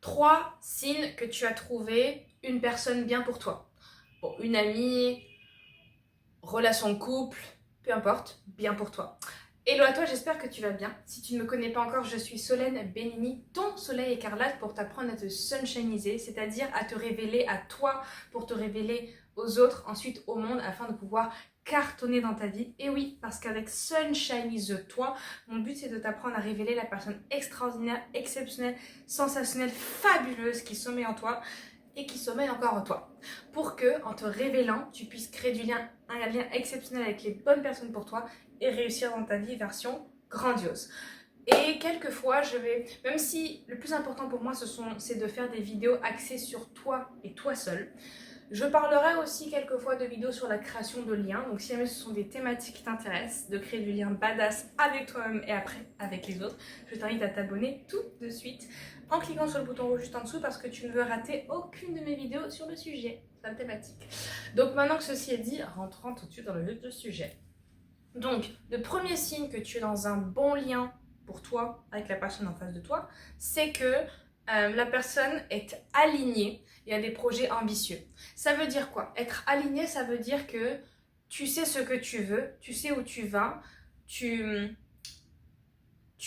3 signes que tu as trouvé une personne bien pour toi. Bon, une amie, relation de couple, peu importe, bien pour toi. Hello à toi, j'espère que tu vas bien. Si tu ne me connais pas encore, je suis Solène Benigni, ton soleil écarlate pour t'apprendre à te sunshiniser, c'est-à-dire à te révéler à toi pour te révéler aux autres, ensuite au monde, afin de pouvoir cartonner dans ta vie. Et oui, parce qu'avec Sunshinize-toi, mon but c'est de t'apprendre à révéler la personne extraordinaire, exceptionnelle, sensationnelle, fabuleuse qui sommeille en toi et qui sommeille encore en toi. Pour que, en te révélant, tu puisses créer un lien exceptionnel avec les bonnes personnes pour toi et réussir dans ta vie version grandiose. Et quelquefois, même si le plus important pour moi, c'est de faire des vidéos axées sur toi et toi seul, je parlerai aussi quelquefois de vidéos sur la création de liens. Donc si jamais ce sont des thématiques qui t'intéressent, de créer du lien badass avec toi-même et après avec les autres, je t'invite à t'abonner tout de suite en cliquant sur le bouton rouge juste en dessous parce que tu ne veux rater aucune de mes vidéos sur le sujet, sur la thématique. Donc maintenant que ceci est dit, rentrons tout de suite dans le vif du sujet. Donc, le premier signe que tu es dans un bon lien pour toi, avec la personne en face de toi, c'est que la personne est alignée et a des projets ambitieux. Ça veut dire quoi? Être aligné, ça veut dire que tu sais ce que tu veux, tu sais où tu vas, tu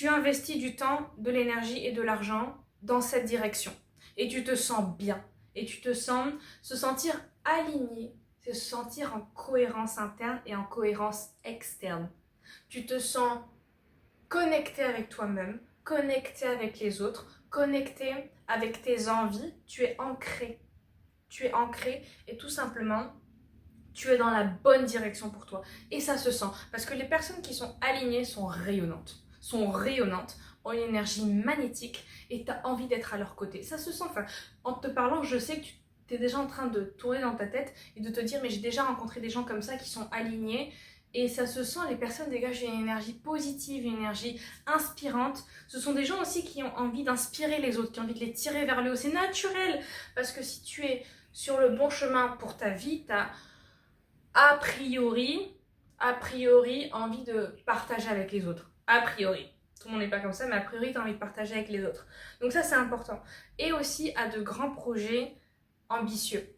investis du temps, de l'énergie et de l'argent dans cette direction. Et tu te sens bien. Et tu te sens se sentir aligné, c'est se sentir en cohérence interne et en cohérence externe. Tu te sens connecté avec toi-même, connecté avec les autres, connecté avec tes envies. Tu es ancré. Tu es ancré et tout simplement, tu es dans la bonne direction pour toi. Et ça se sent. Parce que les personnes qui sont alignées sont rayonnantes, ont une énergie magnétique et tu as envie d'être à leur côté. Ça se sent. Enfin, en te parlant, je sais que tu es déjà en train de tourner dans ta tête et de te dire mais j'ai déjà rencontré des gens comme ça qui sont alignés. Et ça se sent, les personnes dégagent une énergie positive, une énergie inspirante. Ce sont des gens aussi qui ont envie d'inspirer les autres, qui ont envie de les tirer vers le haut. C'est naturel, parce que si tu es sur le bon chemin pour ta vie, tu as a priori envie de partager avec les autres. A priori. Tout le monde n'est pas comme ça, mais a priori, tu as envie de partager avec les autres. Donc ça, c'est important. Et aussi à de grands projets ambitieux.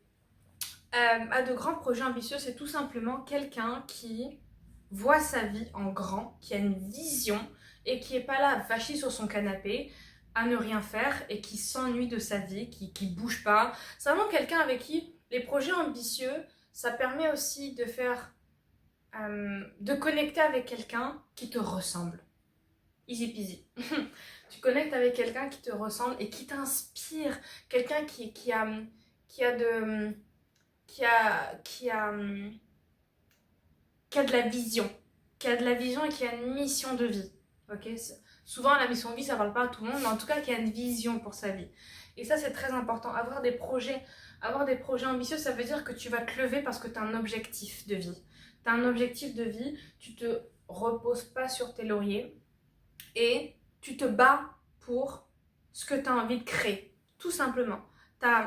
À de grands projets ambitieux, c'est tout simplement quelqu'un qui voit sa vie en grand, qui a une vision et qui n'est pas là fâché sur son canapé à ne rien faire et qui s'ennuie de sa vie, qui bouge pas. C'est vraiment quelqu'un avec qui les projets ambitieux, ça permet aussi de connecter avec quelqu'un qui te ressemble. Easy peasy. Tu connectes avec quelqu'un qui te ressemble et qui t'inspire. Quelqu'un qui a de la vision. Qui a de la vision et qui a une mission de vie. Ok, souvent la mission de vie ça parle pas à tout le monde, mais en tout cas qui a une vision pour sa vie. Et ça c'est très important. Avoir des projets ambitieux, ça veut dire que tu vas te lever parce que tu as un objectif de vie. Tu as un objectif de vie, tu te reposes pas sur tes lauriers et tu te bats pour ce que tu as envie de créer, tout simplement.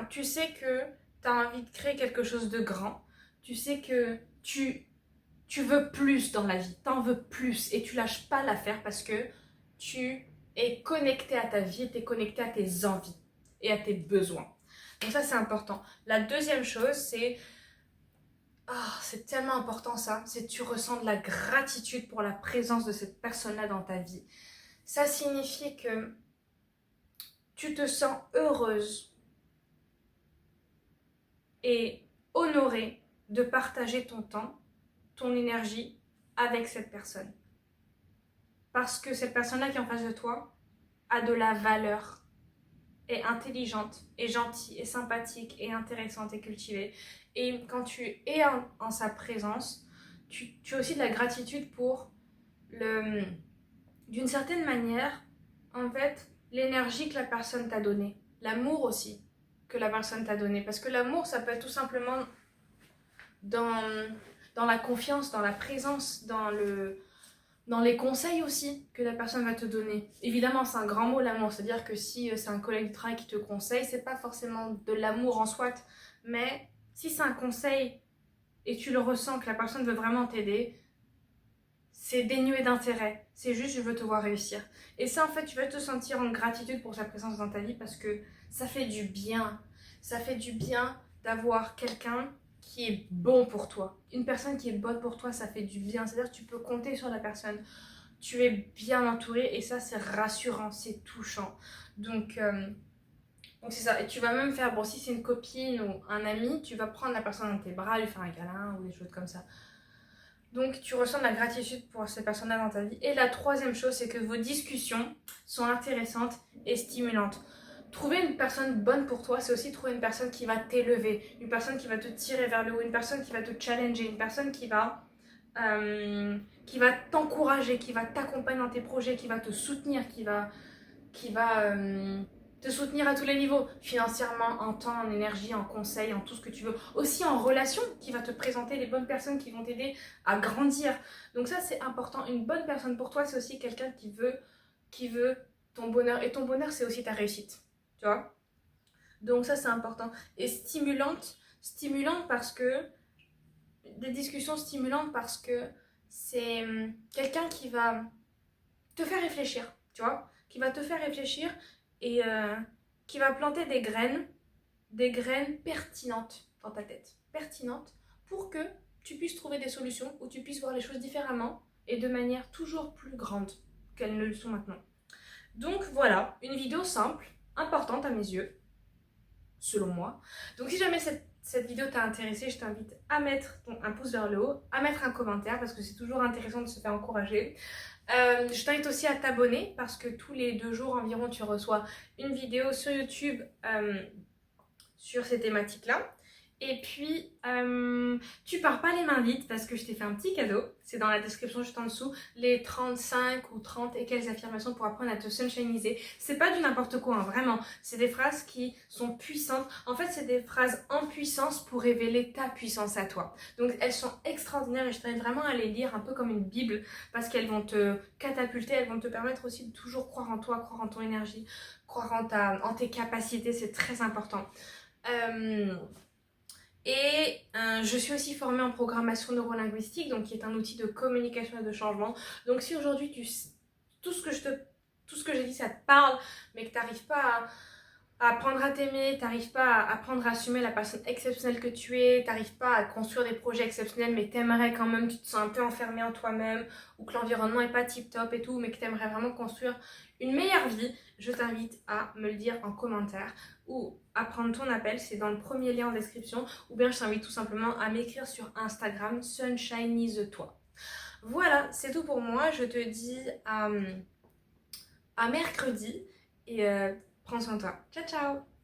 Tu sais que tu as envie de créer quelque chose de grand, tu sais que tu veux plus dans la vie, tu en veux plus et tu lâches pas l'affaire parce que tu es connecté à ta vie, tu es connecté à tes envies et à tes besoins. Donc ça, c'est important. La deuxième chose, c'est tellement important ça, c'est que tu ressens de la gratitude pour la présence de cette personne-là dans ta vie. Ça signifie que tu te sens heureuse et honorée de partager ton temps, ton énergie avec cette personne. Parce que cette personne-là qui est en face de toi a de la valeur, est intelligente, est gentille, est sympathique, est intéressante et cultivée. Et quand tu es en sa présence, tu as aussi de la gratitude pour d'une certaine manière, en fait, l'énergie que la personne t'a donnée. L'amour aussi que la personne t'a donné. Parce que l'amour, ça peut être tout simplement dans la confiance, dans la présence, dans les conseils aussi que la personne va te donner. Évidemment, c'est un grand mot l'amour, c'est-à-dire que si c'est un collègue de travail qui te conseille, c'est pas forcément de l'amour en soi, mais si c'est un conseil et tu le ressens que la personne veut vraiment t'aider, c'est dénué d'intérêt. C'est juste je veux te voir réussir. Et ça en fait tu vas te sentir en gratitude pour sa présence dans ta vie parce que ça fait du bien. Ça fait du bien d'avoir quelqu'un qui est bon pour toi. Une personne qui est bonne pour toi, ça fait du bien. C'est-à-dire que tu peux compter sur la personne. Tu es bien entouré et ça c'est rassurant, c'est touchant. Donc c'est ça. Et tu vas même faire, bon si c'est une copine ou un ami, tu vas prendre la personne dans tes bras, lui faire un câlin ou des choses comme ça. Donc tu ressens de la gratitude pour ces personnes-là dans ta vie. Et la troisième chose, c'est que vos discussions sont intéressantes et stimulantes. Trouver une personne bonne pour toi, c'est aussi trouver une personne qui va t'élever, une personne qui va te tirer vers le haut, une personne qui va te challenger, une personne qui va t'encourager, qui va t'accompagner dans tes projets, qui va te soutenir, qui va te soutenir à tous les niveaux, financièrement, en temps, en énergie, en conseil, en tout ce que tu veux. Aussi en relation, qui va te présenter les bonnes personnes qui vont t'aider à grandir. Donc ça, c'est important. Une bonne personne pour toi, c'est aussi quelqu'un qui veut ton bonheur. Et ton bonheur, c'est aussi ta réussite. Tu vois? Donc ça, c'est important. Et stimulante parce que des discussions stimulantes parce que c'est quelqu'un qui va te faire réfléchir, tu vois, qui va te faire réfléchir et qui va planter des graines pertinentes dans ta tête, pertinentes pour que tu puisses trouver des solutions ou tu puisses voir les choses différemment et de manière toujours plus grande qu'elles ne le sont maintenant. Donc voilà, une vidéo simple, importante à mes yeux, selon moi. Donc si jamais cette vidéo t'a intéressé, je t'invite à mettre un pouce vers le haut, à mettre un commentaire parce que c'est toujours intéressant de se faire encourager. Je t'invite aussi à t'abonner parce que tous les 2 jours environ tu reçois une vidéo sur YouTube sur ces thématiques-là. Et puis, tu pars pas les mains vides parce que je t'ai fait un petit cadeau. C'est dans la description juste en dessous. Les 35 ou 30 et quelques affirmations pour apprendre à te sunshiniser. C'est pas du n'importe quoi, hein, vraiment. C'est des phrases qui sont puissantes. En fait, c'est des phrases en puissance pour révéler ta puissance à toi. Donc, elles sont extraordinaires et je t'invite vraiment à les lire un peu comme une Bible parce qu'elles vont te catapulter. Elles vont te permettre aussi de toujours croire en toi, croire en ton énergie, croire en tes capacités. C'est très important. Je suis aussi formée en programmation neurolinguistique, donc qui est un outil de communication et de changement. Donc si aujourd'hui tout ce que j'ai dit ça te parle, mais que tu n'arrives pas à apprendre à t'aimer, tu n'arrives pas à apprendre à assumer la personne exceptionnelle que tu es, tu n'arrives pas à construire des projets exceptionnels, mais tu aimerais quand même, tu te sens un peu enfermé en toi-même, ou que l'environnement n'est pas tip top et tout, mais que tu aimerais vraiment construire une meilleure vie, je t'invite à me le dire en commentaire ou à prendre ton appel, c'est dans le premier lien en description, ou bien je t'invite tout simplement à m'écrire sur Instagram, Sunshinize-toi. Voilà, c'est tout pour moi, je te dis à mercredi et prends soin de toi. Ciao ciao.